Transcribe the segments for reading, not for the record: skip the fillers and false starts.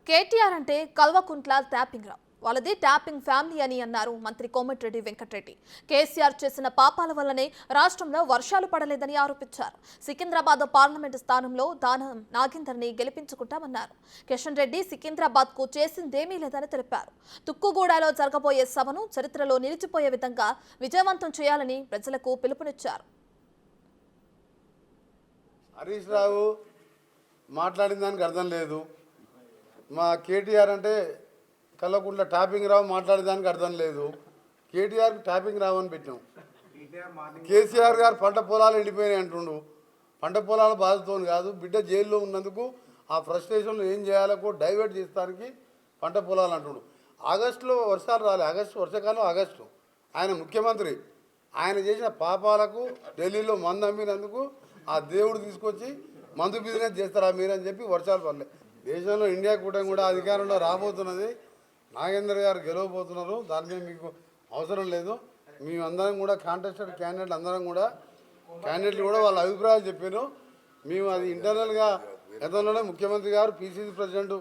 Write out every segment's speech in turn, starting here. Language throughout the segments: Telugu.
కేటీఆర్ అంటే కల్వకుంట్ల ట్యాపింగ్ రావు. వాళ్ళది ట్యాపింగ్ ఫ్యామిలీ అని అన్నారు మంత్రి కోమటిరెడ్డి వెంకటరెడ్డి. కేసీఆర్ చేసిన పాపాల వల్లనే రాష్ట్రంలో వర్షాలు పడలేదని ఆరోపించారు. సికింద్రాబాద్ పార్లమెంటు స్థానంలో దానం నాగేందర్ని గెలిపించుకుంటామన్నారు. కిషన్ రెడ్డి సికింద్రాబాద్ కు చేసిందేమీ లేదని తెలిపారు. తుక్కుగూడలో జరగబోయే సభను చరిత్రలో నిలిచిపోయే విధంగా విజయవంతం చేయాలని ప్రజలకు పిలుపునిచ్చారు. హరీష్ రావు మాట్లాడిన దానికి అర్థం లేదు. మా కేటీఆర్ అంటే కల్వకుంట్ల టాపింగ్ రావు మాట్లాడేదానికి అర్థం లేదు. కేటీఆర్కి టాపింగ్ రావు అని పెట్టాం. కేసీఆర్ గారు పంట పొలాలు ఎండిపోయినాయి అంటుండు. పంట పొలాల బాధతో కాదు, బిడ్డ జైల్లో ఉన్నందుకు ఆ ఫ్రస్ట్రేషన్లో ఏం చేయాలో డైవర్ట్ చేస్తానికి పంట పొలాలు అంటుండు. ఆగస్టులో వర్షాలు రాలే. వర్షాకాలం ఆగస్టు. ఆయన ముఖ్యమంత్రి. ఆయన చేసిన పాపాలకు ఢిల్లీలో మందు అమ్మినందుకు ఆ దేవుడు తీసుకొచ్చి మందు బిజినెస్ చేస్తారా మీరని చెప్పి వర్షాలు పడలే. దేశంలో ఇండియా కూటమి కూడా అధికారంలో రాబోతున్నది. నాగేందర్ గారు గెలవబోతున్నారు. దాని మీద మీకు అవసరం లేదు. మేమందరం కూడా కాంటెస్టెడ్ క్యాండిడేట్లు అందరం కూడా క్యాండిడేట్లు కూడా వాళ్ళ అభిప్రాయాలు చెప్పారు. మేము అది ఇంటర్నల్గా గతంలోనే ముఖ్యమంత్రి గారు PCC president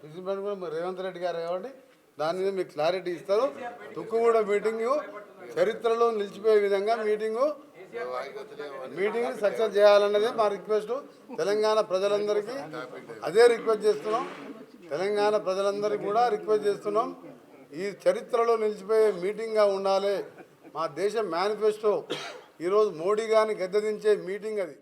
PCC president Revanth Reddy గారు కాబట్టి దాని మీద మీకు క్లారిటీ ఇస్తారు. తుక్కుగూడ మీటింగు చరిత్రలో నిలిచిపోయే విధంగా మీటింగ్ సక్సెస్ చేయాలన్నదే మా రిక్వెస్ట్. తెలంగాణ ప్రజలందరికీ అదే రిక్వెస్ట్ చేస్తున్నాం. తెలంగాణ ప్రజలందరికీ కూడా రిక్వెస్ట్ చేస్తున్నాం. ఈ చరిత్రలో నిలిచిపోయే మీటింగ్గా ఉండాలి. మా దేశ మేనిఫెస్టో ఈరోజు మోడీ గారిని గద్దెదించే మీటింగ్ అది.